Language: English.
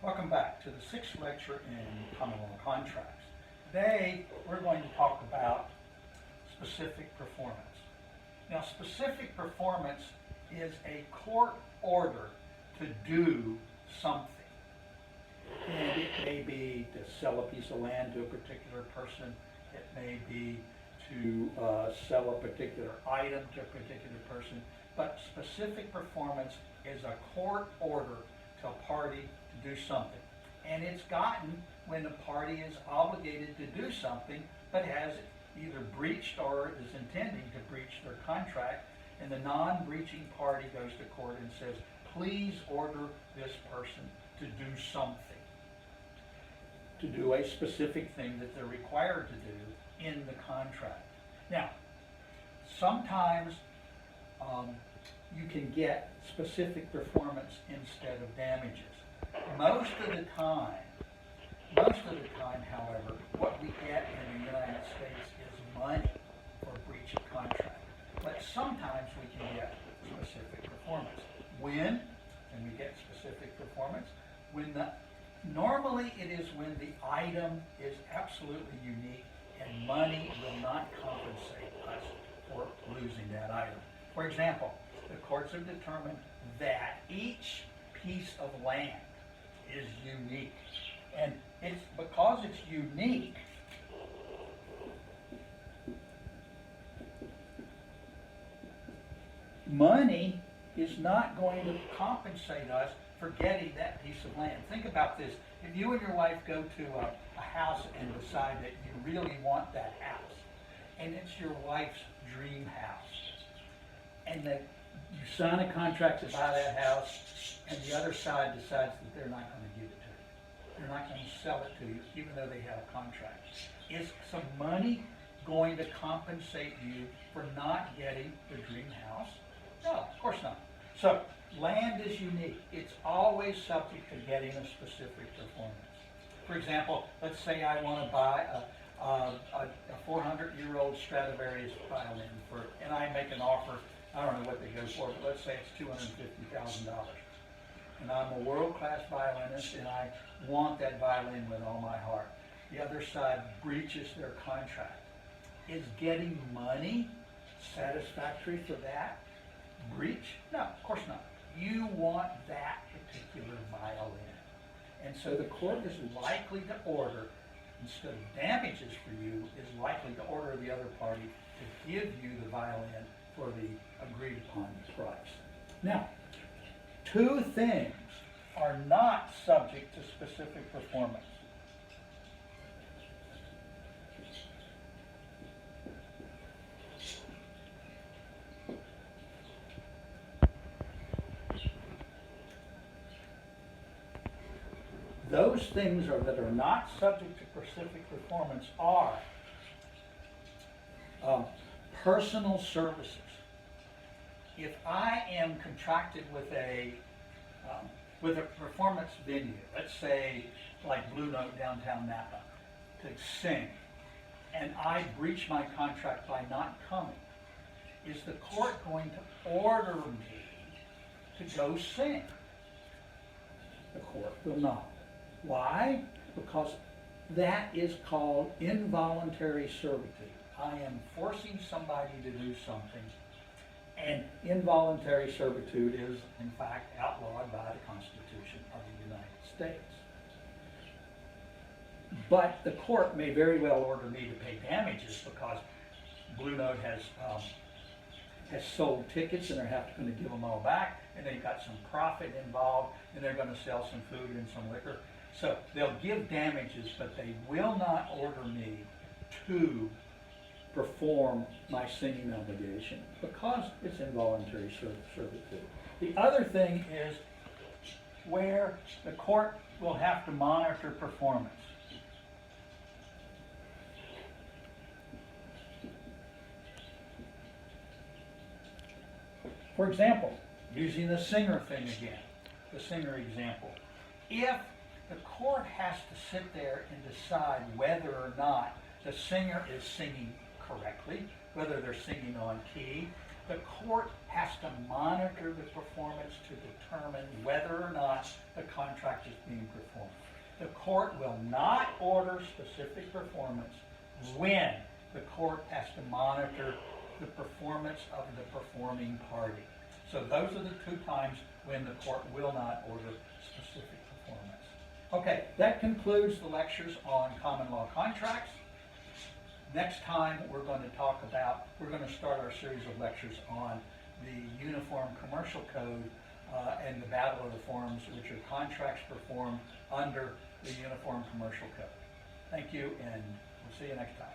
Welcome back to the sixth lecture in common law contracts. Today we're going to talk about specific performance. Now, specific performance is a court order to do something. And it may be to sell a piece of land to a particular person. It may be to sell a particular item to a particular person. But specific performance is a court order to a party to do something. And it's gotten when a party is obligated to do something but has either breached or is intending to breach their contract, and the non-breaching party goes to court and says, please order this person to do something, to do a specific thing that they're required to do in the contract. Now, sometimes you can get specific performance instead of damages. Most of the time, however, what we get in the United States is money for breach of contract. But sometimes we can get specific performance. When can we get specific performance? Normally it is when the item is absolutely unique and money will not compensate us for losing that item. For example, the courts have determined that each piece of land is unique. And it's because it's unique, money is not going to compensate us for getting that piece of land. Think about this. If you and your wife go to a house and decide that you really want that house, and it's your wife's dream house, and that you sign a contract to buy that house, and the other side decides that they're not going to give it to you. They're not going to sell it to you, even though they have a contract. Is some money going to compensate you for not getting the dream house? No, of course not. So, land is unique. It's always subject to getting a specific performance. For example, let's say I want to buy a 400-year-old Stradivarius violin, and I make an offer. I don't know what they go for, but let's say it's $250,000. And I'm a world-class violinist, and I want that violin with all my heart. The other side breaches their contract. Is getting money satisfactory for that breach? No, of course not. You want that particular violin. And so the court is likely to order, instead of damages for you, is likely to order the other party to give you the violin for the agreed upon price. Now, two things are not subject to specific performance. Those things that are not subject to specific performance are personal services. If I am contracted with a performance venue, let's say like Blue Note downtown Napa, to sing, and I breach my contract by not coming, is the court going to order me to go sing? The court will not. Why? Because that is called involuntary servitude. I am forcing somebody to do something, and involuntary servitude is, in fact, outlawed by the Constitution of the United States. But the court may very well order me to pay damages because Blue Note has sold tickets and they're going to give them all back, and they've got some profit involved, and they're going to sell some food and some liquor. So they'll give damages, but they will not order me to perform my singing obligation because it's involuntary servitude. The other thing is where the court will have to monitor performance. For example, using the singer thing again, the singer example. If the court has to sit there and decide whether or not the singer is singing correctly, whether they're singing on key, The court has to monitor the performance to determine whether or not the contract is being performed. The court will not order specific performance when the court has to monitor the performance of the performing party. So those are the two times when the court will not order specific performance. Okay, that concludes the lectures on common law contracts. Next time we're going to start our series of lectures on the Uniform Commercial Code and the Battle of the Forms, which are contracts performed under the Uniform Commercial Code. Thank you, and we'll see you next time.